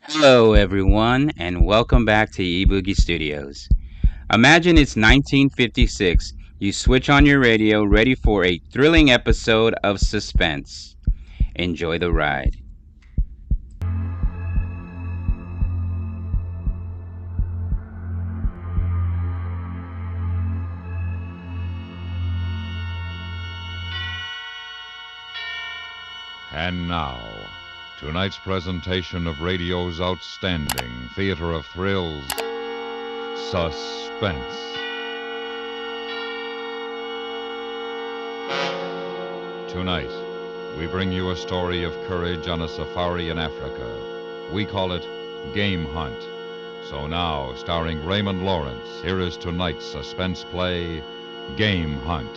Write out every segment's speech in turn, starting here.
Hello, everyone, and welcome back to eBoogie Studios. Imagine it's 1956. You switch on your radio, ready for a thrilling episode of Suspense. Enjoy the ride. And now, tonight's presentation of radio's outstanding theater of thrills, Suspense. Tonight, we bring you a story of courage on a safari in Africa. We call it Game Hunt. So now, starring Raymond Lawrence, here is tonight's suspense play, Game Hunt.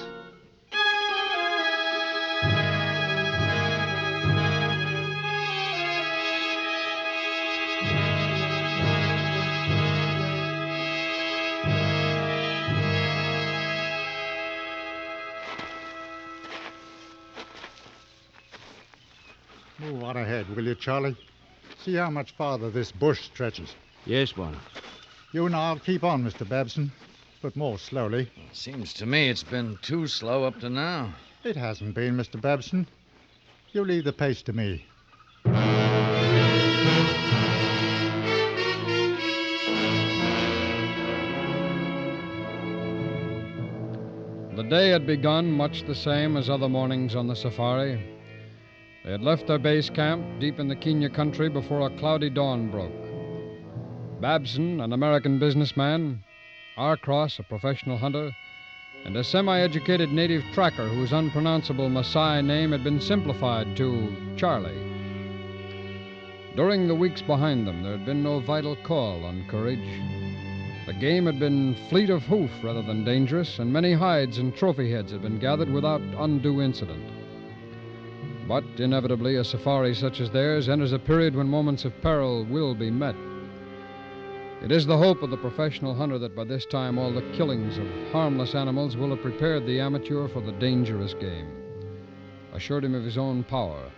Move on ahead, will you, Charlie? See how much farther this bush stretches. Yes, Bonner. You and I'll keep on, Mr. Babson, but more slowly. Seems to me it's been too slow up to now. It hasn't been, Mr. Babson. You leave the pace to me. The day had begun much the same as other mornings on the safari. They had left their base camp deep in the Kenya country before a cloudy dawn broke. Babson, an American businessman, Arcross, a professional hunter, and a semi-educated native tracker whose unpronounceable Maasai name had been simplified to Charlie. During the weeks behind them, there had been no vital call on courage. The game had been fleet of hoof rather than dangerous, and many hides and trophy heads had been gathered without undue incident. But inevitably, a safari such as theirs enters a period when moments of peril will be met. It is the hope of the professional hunter that by this time all the killings of harmless animals will have prepared the amateur for the dangerous game, assured him of his own power,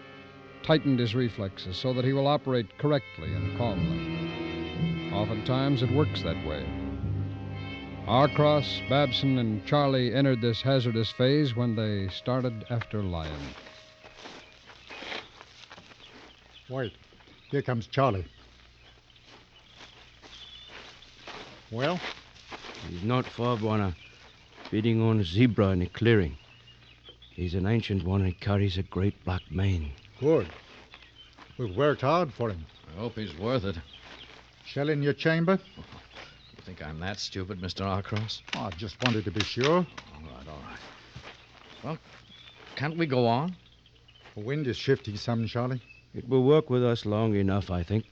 tightened his reflexes so that he will operate correctly and calmly. Oftentimes it works that way. Arcross, Babson, and Charlie entered this hazardous phase when they started after lion. Wait. Here comes Charlie. Well, He's not far, Bonner. Feeding on a zebra in a clearing. He's an ancient one and carries a great black mane. good. We've worked hard for him. I hope he's worth it. Shell in your chamber? You think I'm that stupid, Mr. Arcross? I just wanted to be sure. All right. Well, can't we go on? The wind is shifting some, Charlie. It will work with us long enough, I think.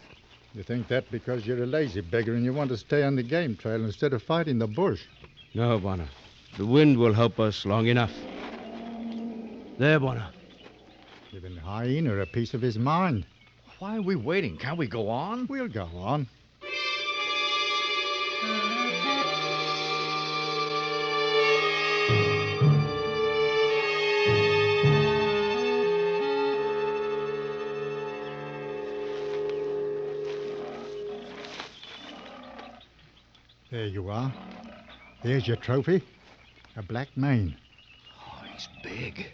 You think that because you're a lazy beggar and you want to stay on the game trail instead of fighting the bush. No, Bonner. The wind will help us long enough. There, Bonner. Giving the hyena a piece of his mind. Why are we waiting? Can't we go on? We'll go on. There you are. There's your trophy. A black mane. Oh, he's big.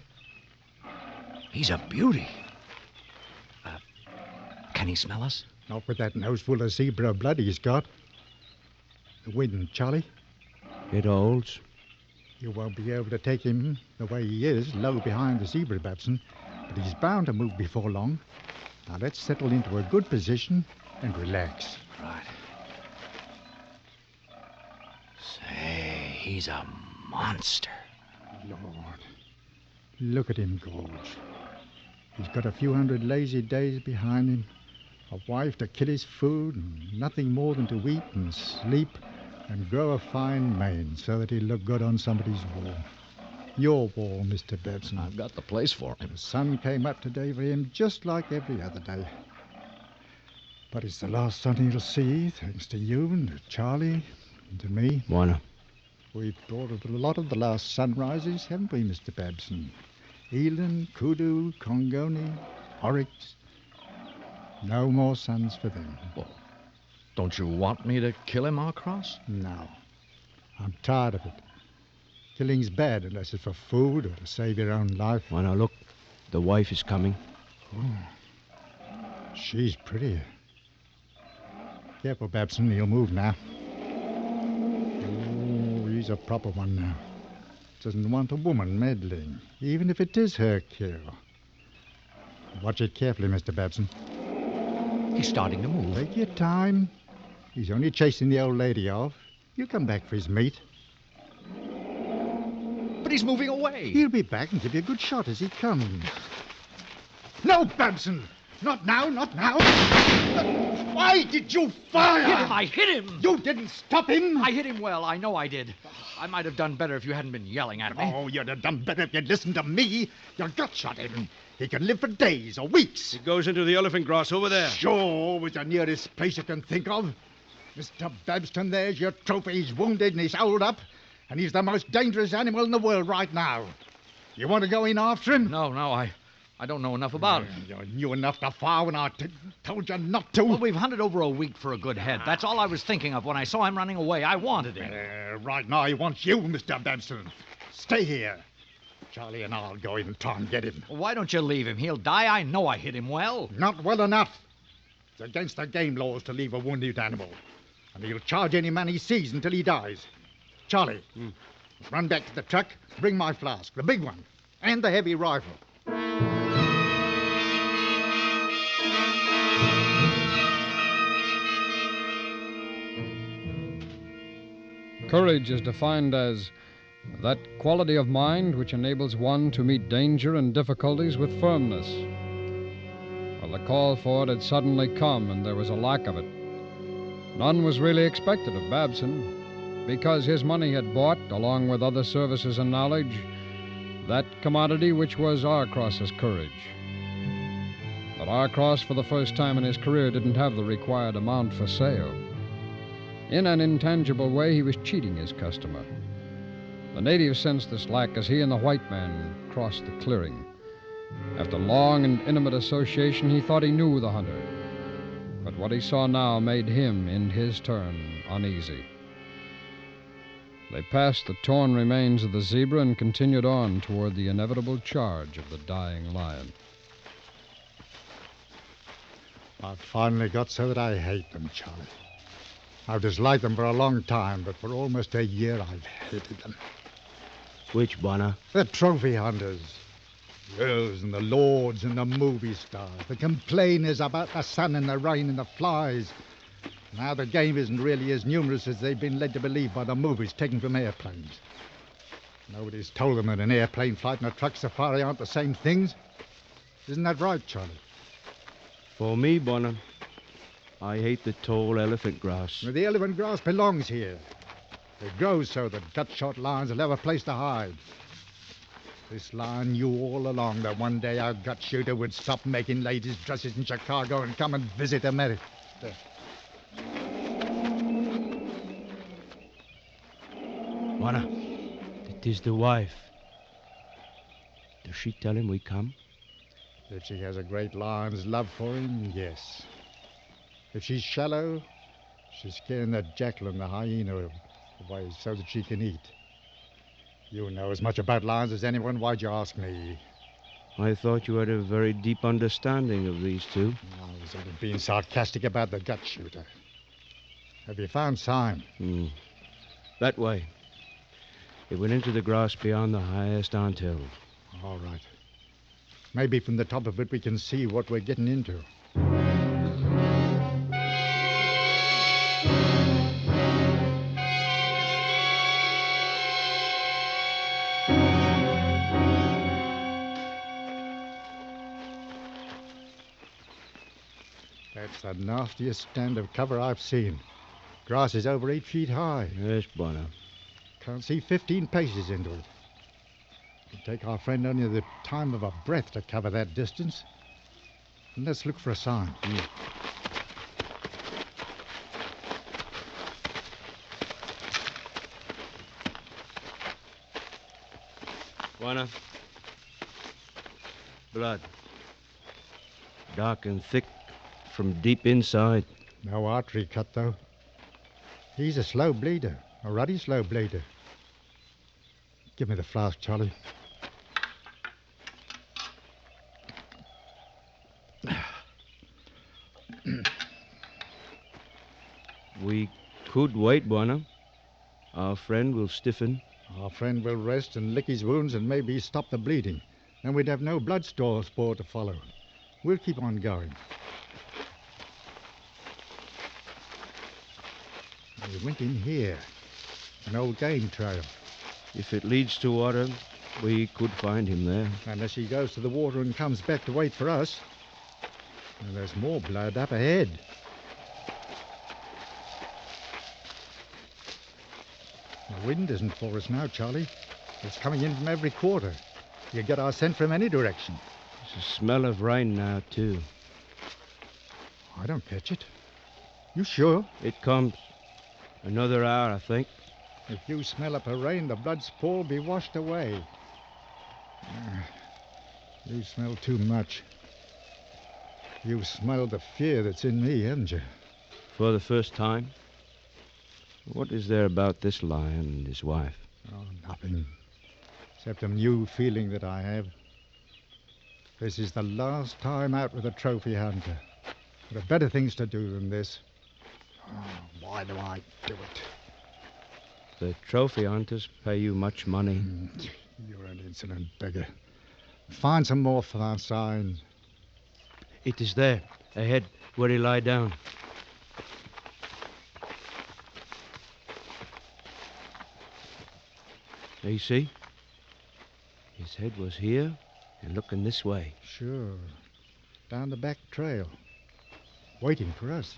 He's a beauty. Can he smell us? Not with that nose full of zebra blood he's got. The wind, Charlie. It holds. You won't be able to take him the way he is, low behind the zebra, Babson. But he's bound to move before long. Now let's settle into a good position and relax. Right. Say, he's a monster. Lord, look at him, Gorge. He's got a few hundred lazy days behind him, a wife to kill his food, and nothing more than to eat and sleep and grow a fine mane so that he'll look good on somebody's wall. Your wall, Mr. Babson. I've got the place for him. The sun came up today for him just like every other day. But it's the last sun he'll see, thanks to you and to Charlie and to me. Warner. We've thought of a lot of the last sunrises, haven't we, Mr. Babson? Eland, Kudu, Congoni, Oryx. No more sons for them. Well, don't you want me to kill him, Arcross? No. I'm tired of it. Killing's bad unless it's for food or to save your own life. Why now, look. The wife is coming. She's pretty. Careful, Babson. He'll move now. Oh, he's a proper one now. Doesn't want a woman meddling, even if it is her kill. Watch it carefully, Mr. Babson. He's starting to move. Take your time. He's only chasing the old lady off. He'll come back for his meat. But he's moving away. He'll be back and give you a good shot as he comes. No, Babson! Not now, not now! Why did you fire? I hit him! You didn't stop him! I hit him well, I know I did. I might have done better if you hadn't been yelling at me. Oh, you'd have done better if you'd listened to me. You gut shot him. He can live for days or weeks. It goes into the elephant grass over there. Sure was the nearest place you can think of. Mr. Babston, there's your trophy. He's wounded and he's holed up. And he's the most dangerous animal in the world right now. You want to go in after him? No, I don't know enough about it. You knew enough to fire when I told you not to. Well, we've hunted over a week for a good head. That's all I was thinking of when I saw him running away. I wanted him. Right now, he wants you, Mr. Babston. Stay here. Charlie and I'll go in and try and get him. Well, why don't you leave him? He'll die. I know I hit him well. Not well enough. It's against the game laws to leave a wounded animal. And he'll charge any man he sees until he dies. Charlie, run back to the truck, bring my flask, the big one, and the heavy rifle. Courage is defined as that quality of mind which enables one to meet danger and difficulties with firmness. Well, the call for it had suddenly come, and there was a lack of it. None was really expected of Babson, because his money had bought, along with other services and knowledge, that commodity which was Arcross's courage. But Arcross, for the first time in his career, didn't have the required amount for sale. In an intangible way, he was cheating his customer. The native sensed this lack as he and the white man crossed the clearing. After long and intimate association, he thought he knew the hunter. But what he saw now made him, in his turn, uneasy. They passed the torn remains of the zebra and continued on toward the inevitable charge of the dying lion. I've finally got so that I hate them, Charlie. I've disliked them for a long time, but for almost a year I've hated them. Which, Bonner? The trophy hunters. Those and the lords and the movie stars. The complainers about the sun and the rain and the flies. Now the game isn't really as numerous as they've been led to believe by the movies taken from airplanes. Nobody's told them that an airplane flight and a truck safari aren't the same things. Isn't that right, Charlie? For me, Bonner, I hate the tall elephant grass. Well, the elephant grass belongs here. It grows so that gut-shot lions will have a place to hide. This lion knew all along that one day our gut shooter would stop making ladies' dresses in Chicago and come and visit America. Bonner, it is the wife. Does she tell him we come? If she has a great lion's love for him, yes. If she's shallow, she's scaring the jackal and the hyena away so that she can eat. You know as much about lions as anyone. Why'd you ask me? I thought you had a very deep understanding of these two. I was only being sarcastic about the gut shooter. Have you found sign? That way. It went into the grass beyond the highest anthill. All right. Maybe from the top of it we can see what we're getting into. That's the nastiest stand of cover I've seen. Grass is over 8 feet high. Yes, Bonner. Can't see 15 paces into it. It'd take our friend only the time of a breath to cover that distance. And let's look for a sign. Bonner. Blood. Dark and thick from deep inside. No artery cut, though. He's a slow bleeder, a ruddy slow bleeder. Give me the flask, Charlie. We could wait, Buana. Our friend will stiffen. Our friend will rest and lick his wounds and maybe stop the bleeding. Then we'd have no blood spore to follow. We'll keep on going. We went in here. An old game trail. If it leads to water, we could find him there. Unless he goes to the water and comes back to wait for us. And there's more blood up ahead. The wind isn't for us now, Charlie. It's coming in from every quarter. You get our scent from any direction. There's a smell of rain now, too. I don't catch it. You sure? It comes. Another hour, I think. If you smell up a rain, the blood spore will be washed away. You smell too much. You've smelled the fear that's in me, haven't you? For the first time. What is there about this lion and his wife? Oh, nothing. Except a new feeling that I have. This is the last time out with a trophy hunter. There are better things to do than this. Oh, why do I do it? The trophy hunters pay you much money. You're an insolent beggar. Find some more signs. It is there, ahead, where he lie down. There you see? His head was here and looking this way. Sure. Down the back trail. Waiting for us.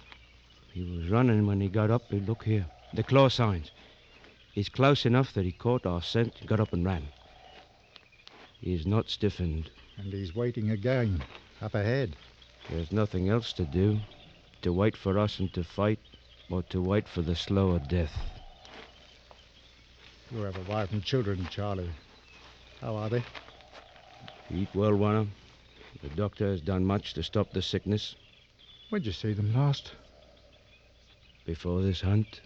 He was running when he got up. Look here. The claw signs. He's close enough that he caught our scent, got up and ran. He is not stiffened. And he's waiting again, up ahead. There's nothing else to do. To wait for us and to fight, or to wait for the slower death. You have a wife and children, Charlie. How are they? Eat well, Warner. The doctor has done much to stop the sickness. When'd you see them last? Before this hunt.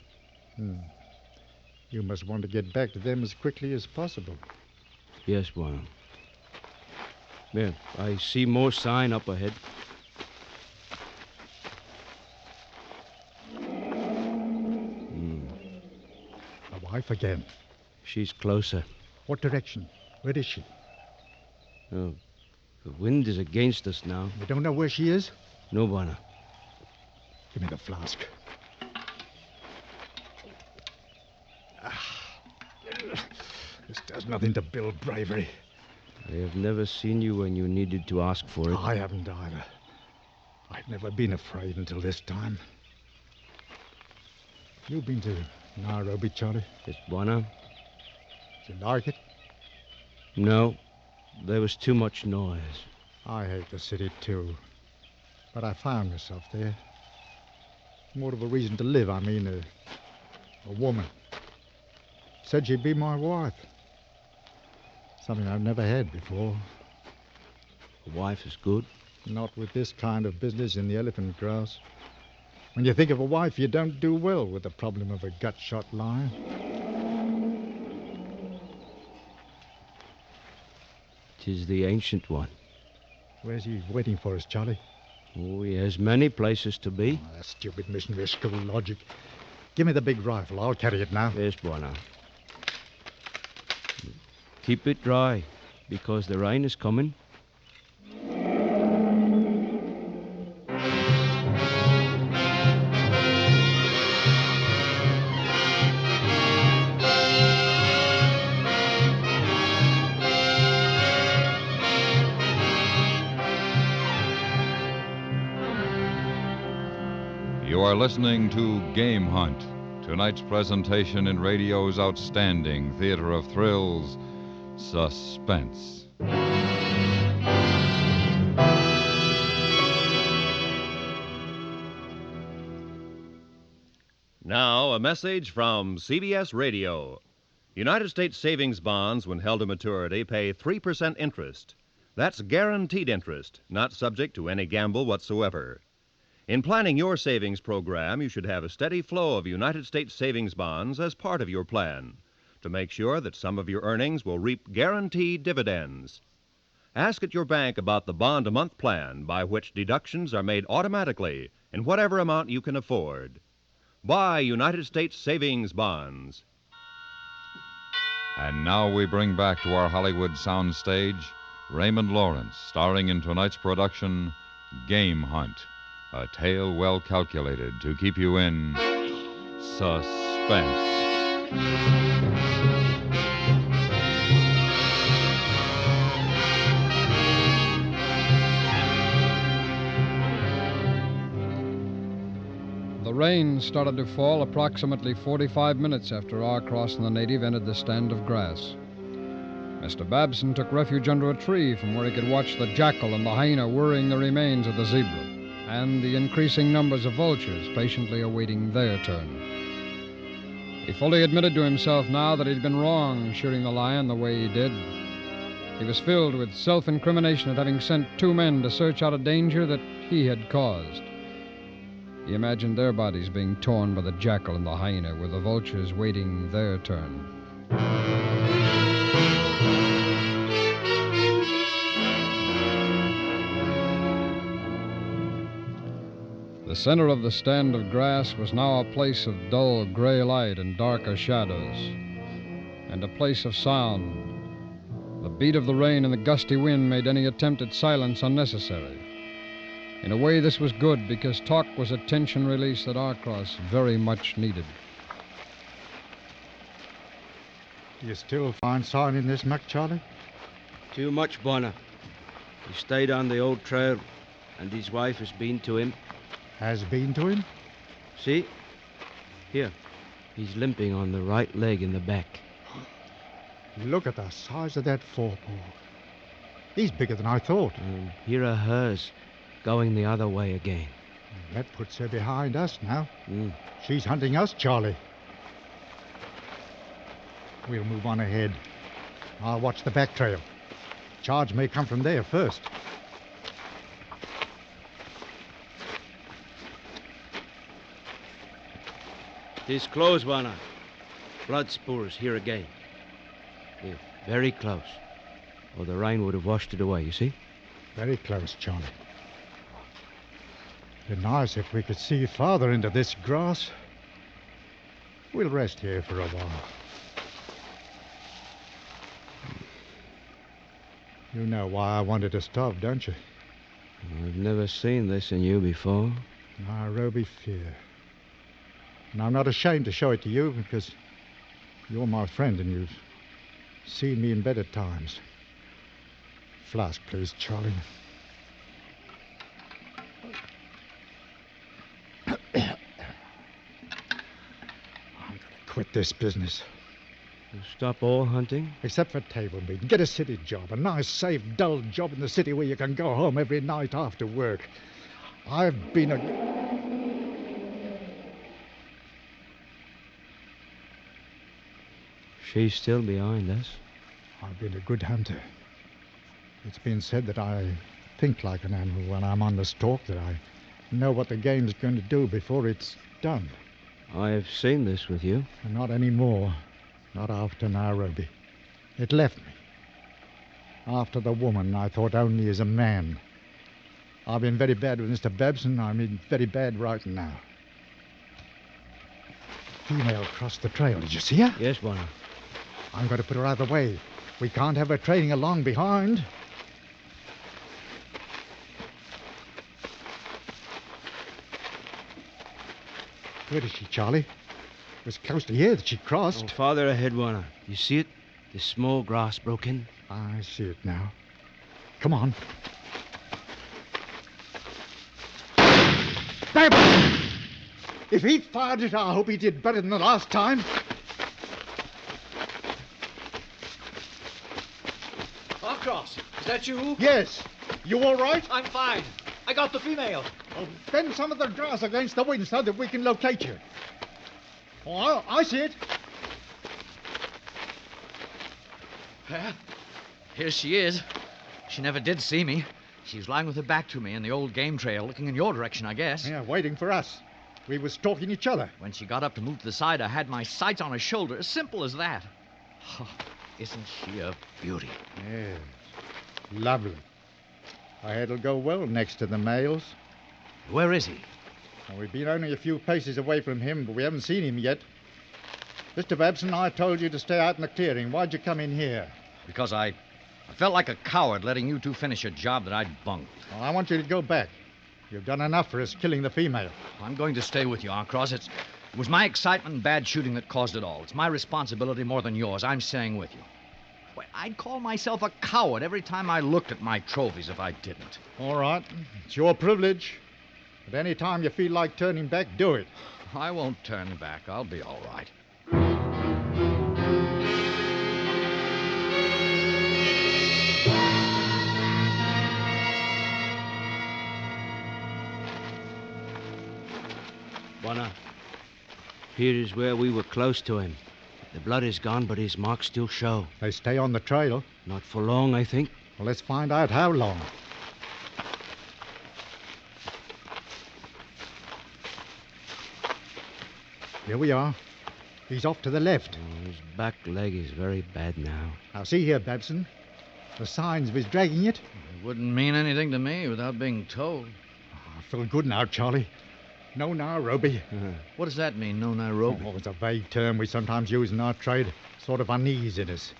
You must want to get back to them as quickly as possible. Yes, Warner. There, I see more sign up ahead. A wife again. She's closer. What direction? Where is she? Oh, the wind is against us now. You don't know where she is? No, Warner. Give me the flask. This does nothing to build bravery. I have never seen you when you needed to ask for it. I haven't either. I've never been afraid until this time. You've been to Nairobi, Charlie? Yes, Warner. Did you like it? No, there was too much noise. I hate the city, too. But I found myself there. More of a reason to live, I mean, a woman. Said she'd be my wife. Something I've never had before. A wife is good. Not with this kind of business in the elephant grass. When you think of a wife, you don't do well with the problem of a gut-shot lion. Tis the ancient one. Where's he waiting for us, Charlie? Oh, he has many places to be. Oh, that stupid missionary school logic. Give me the big rifle. I'll carry it now. Yes, Buana. Keep it dry, because the rain is coming. You are listening to Game Hunt, tonight's presentation in radio's outstanding theater of thrills, Suspense. Now, a message from CBS Radio. United States savings bonds, when held to maturity, pay 3% interest. That's guaranteed interest, not subject to any gamble whatsoever. In planning your savings program, you should have a steady flow of United States savings bonds as part of your plan to make sure that some of your earnings will reap guaranteed dividends. Ask at your bank about the bond-a-month plan by which deductions are made automatically in whatever amount you can afford. Buy United States savings bonds. And now we bring back to our Hollywood soundstage Raymond Lawrence, starring in tonight's production, Game Hunt, a tale well calculated to keep you in suspense. The rain started to fall approximately 45 minutes after Arcross and the native entered the stand of grass. Mr. Babson took refuge under a tree from where he could watch the jackal and the hyena worrying the remains of the zebra, and the increasing numbers of vultures patiently awaiting their turn. He fully admitted to himself now that he'd been wrong shooting the lion the way he did. He was filled with self-incrimination at having sent 2 men to search out a danger that he had caused. He imagined their bodies being torn by the jackal and the hyena, with the vultures waiting their turn. The center of the stand of grass was now a place of dull gray light and darker shadows, and a place of sound. The beat of the rain and the gusty wind made any attempt at silence unnecessary. In a way, this was good, because talk was a tension release that Arcross very much needed. Do you still find sign in this muck, Charlie? Too much, Bonner. He stayed on the old trail, and his wife has been to him. Has been to him? See? Here. He's limping on the right leg in the back. Look at the size of that forepaw. He's bigger than I thought. Here are hers, going the other way again. That puts her behind us now. Mm. She's hunting us, Charlie. We'll move on ahead. I'll watch the back trail. Charge may come from there first. Tis close, Bonner. Blood spores here again. Here, very close. Or the rain would have washed it away, you see? Very close, Charlie. It'd be nice if we could see farther into this grass. We'll rest here for a while. You know why I wanted to stop, don't you? I've never seen this in you before. Nairobi fear. And I'm not ashamed to show it to you, because you're my friend and you've seen me in better times. Flask, please, Charlie. Quit this business. You stop all hunting? Except for table meeting. Get a city job. A nice, safe, dull job in the city where you can go home every night after work. I've been She's still behind us. I've been a good hunter. It's been said that I think like an animal when I'm on the stalk, that I know what the game's going to do before it's done. I've seen this with you. And not anymore. Not after Nairobi. It left me. After the woman, I thought only as a man. I've been very bad with Mr. Babson. I mean, very bad right now. Female crossed the trail. Did you see her? Yes, Bonner. I'm going to put her out of the way. We can't have her trailing along behind. Where is she, Charlie? It was close to here that she crossed. Oh, farther ahead, Bonner. You see it? The small grass broke in. I see it now. Come on. Babson! If he fired it, I hope he did better than the last time. Arcross, is that you? Yes. You all right? I'm fine. I got the female. Oh, bend some of the grass against the wind so that we can locate you. Oh, I see it. Well, here she is. She never did see me. She's lying with her back to me in the old game trail, looking in your direction, I guess. Yeah, waiting for us. We were stalking each other. When she got up to move to the side, I had my sights on her shoulder. As simple as that. Oh, isn't she a beauty? Yes. Lovely. I heard it'll go well next to the males. Where is he? Well, we've been only a few paces away from him, but we haven't seen him yet. Mr. Babson, I told you to stay out in the clearing. Why'd you come in here? Because I felt like a coward letting you two finish a job that I'd bunked. Well, I want you to go back. You've done enough for us killing the female. I'm going to stay with you, Arcross. It was my excitement and bad shooting that caused it all. It's my responsibility more than yours. I'm staying with you. Why, I'd call myself a coward every time I looked at my trophies if I didn't. All right. It's your privilege. But any time you feel like turning back, do it. I won't turn back. I'll be all right. Buana, here is where we were close to him. The blood is gone, but his marks still show. They stay on the trail. Not for long, I think. Well, let's find out how long. Here we are. He's off to the left. Oh, his back leg is very bad now. Now, see here, Babson. The signs of his dragging it. It wouldn't mean anything to me without being told. I feel good now, Charlie. No Nairobi. What does that mean, no Nairobi? Oh, it's a vague term we sometimes use in our trade. Sort of uneasiness.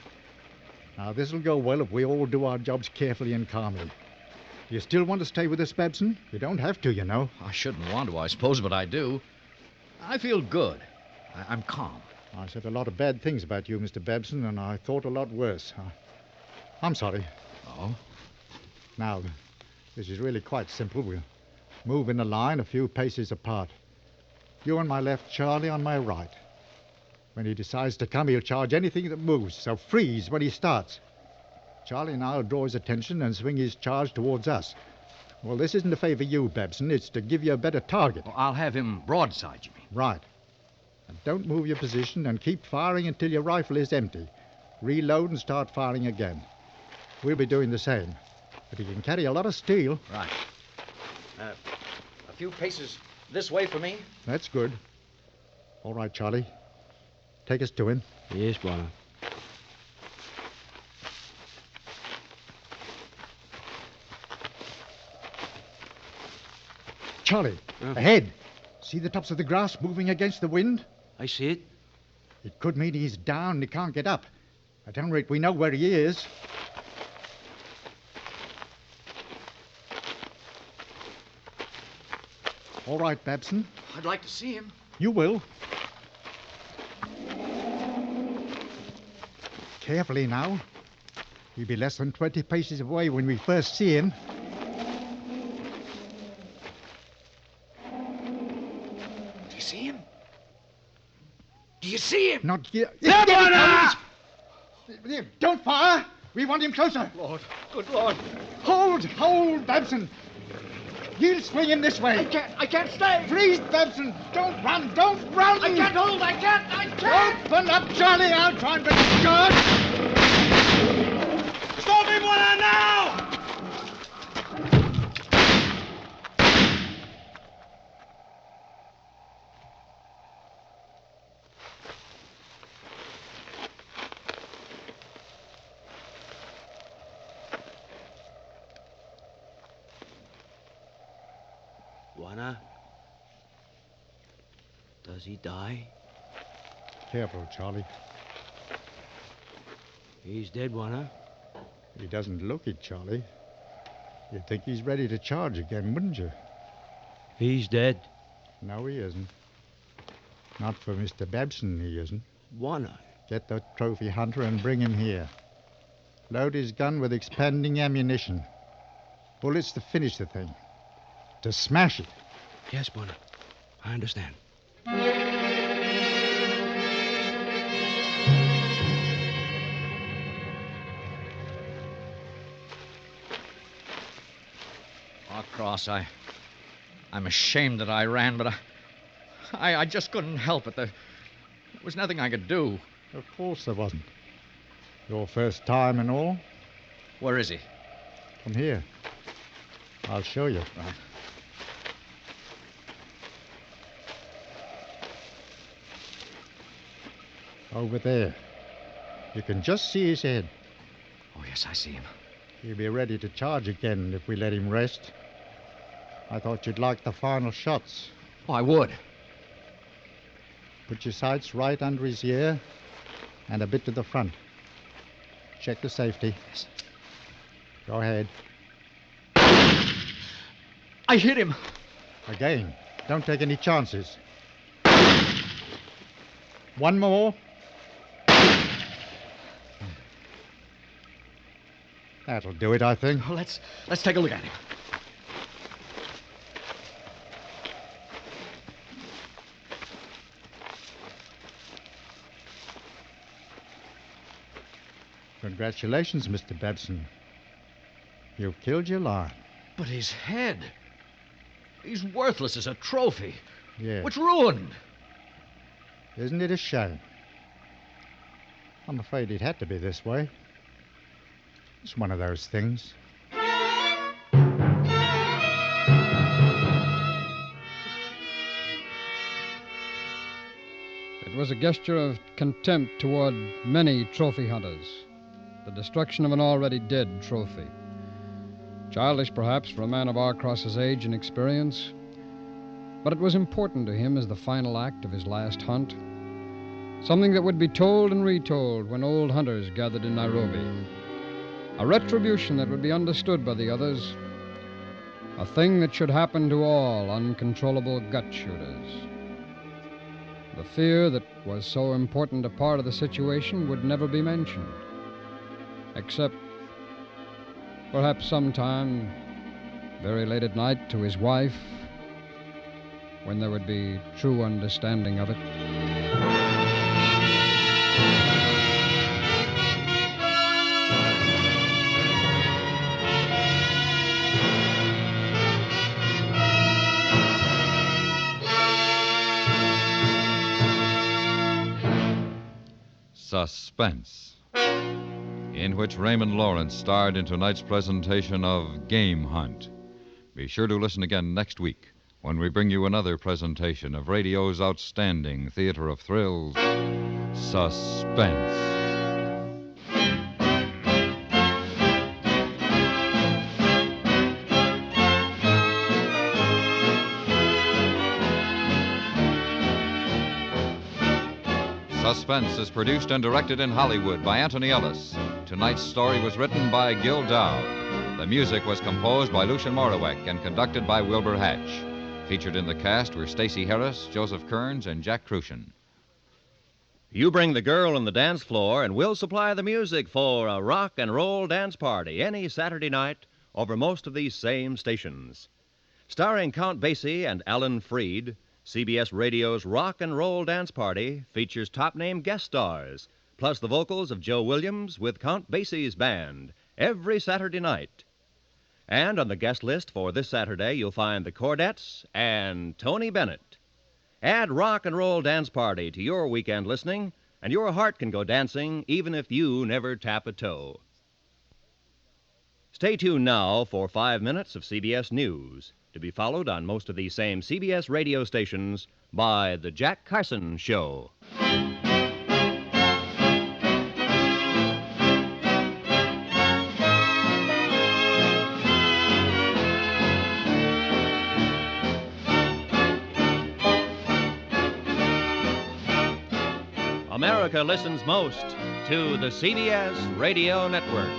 Now, this'll go well if we all do our jobs carefully and calmly. You still want to stay with us, Babson? You don't have to, you know. I shouldn't want to, I suppose, but I do. I feel good. I'm calm. I said a lot of bad things about you, Mr. Babson, and I thought a lot worse. I'm sorry. Oh? Now, this is really quite simple. We'll move in a line a few paces apart. You on my left, Charlie on my right. When he decides to come, he'll charge anything that moves, so freeze when he starts. Charlie and I'll draw his attention and swing his charge towards us. Well, this isn't to favor you, Babson. It's to give you a better target. Well, I'll have him broadside, you mean? Right. And don't move your position and keep firing until your rifle is empty. Reload and start firing again. We'll be doing the same. But he can carry a lot of steel. Right. A few paces this way for me. That's good. All right, Charlie. Take us to him. Yes, Buana. Charlie, ahead. See the tops of the grass moving against the wind? I see it. It could mean he's down and he can't get up. At any rate, we know where he is. All right, Babson. I'd like to see him. You will. Carefully now. He'll be less than 20 paces away when we first see him. Do you see him? Do you see him? Not yet. There, Buana! Don't fire! We want him closer. Lord, good Lord. Hold, Babson. He'll swing him this way. I can't stay. Freeze, Babson. Don't run. I can't hold. I can't. Open up, Charlie. I'll try and bring him guard. Stop him, Buana, now! Buana? Does he die? Careful, Charlie. He's dead, Buana. He doesn't look it, Charlie. You'd think he's ready to charge again, wouldn't you? He's dead. No, he isn't. Not for Mr. Babson, he isn't. Buana. Get the trophy hunter and bring him here. Load his gun with expanding ammunition. Bullets to finish the thing. To smash it. Yes, Buana. I understand. Cross, I'm ashamed that I ran, but I just couldn't help it. There was nothing I could do. Of course there wasn't. Your first time and all. Where is he? Come here. I'll show you. Over there. You can just see his head. Oh, yes, I see him. He'll be ready to charge again if we let him rest. I thought you'd like the final shots. Oh, I would. Put your sights right under his ear and a bit to the front. Check the safety. Yes. Go ahead. I hit him. Again. Don't take any chances. One more. That'll do it, I think. Well, let's take a look at him. Congratulations, Mr. Babson. You've killed your lion. But his head. He's worthless as a trophy. Yeah. It's ruined. Isn't it a shame? I'm afraid it had to be this way. It's one of those things. It was a gesture of contempt toward many trophy hunters. The destruction of an already dead trophy. Childish, perhaps, for a man of Arcross's age and experience, but it was important to him as the final act of his last hunt. Something that would be told and retold when old hunters gathered in Nairobi. A retribution that would be understood by the others. A thing that should happen to all uncontrollable gut shooters. The fear that was so important a part of the situation would never be mentioned. Except perhaps sometime very late at night to his wife, when there would be true understanding of it. Suspense, in which Raymond Lawrence starred in tonight's presentation of Game Hunt. Be sure to listen again next week when we bring you another presentation of radio's outstanding theater of thrills, Suspense. Suspense is produced and directed in Hollywood by Anthony Ellis. Tonight's story was written by Gil Dowd. The music was composed by Lucien Morawek and conducted by Wilbur Hatch. Featured in the cast were Stacey Harris, Joseph Kearns, and Jack Crucian. You bring the girl on the dance floor, and we'll supply the music for a rock and roll dance party any Saturday night over most of these same stations. Starring Count Basie and Alan Freed, CBS Radio's Rock and Roll Dance Party features top-name guest stars, plus the vocals of Joe Williams with Count Basie's band, every Saturday night. And on the guest list for this Saturday, you'll find the Cordettes and Tony Bennett. Add Rock and Roll Dance Party to your weekend listening, and your heart can go dancing even if you never tap a toe. Stay tuned now for 5 minutes of CBS News, to be followed on most of these same CBS radio stations by The Jack Carson Show. America listens most to the CBS Radio Network.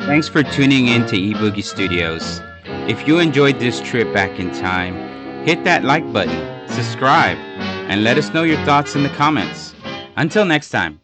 Thanks for tuning in to eBoogie Studios. If you enjoyed this trip back in time, hit that like button, subscribe, and let us know your thoughts in the comments. Until next time.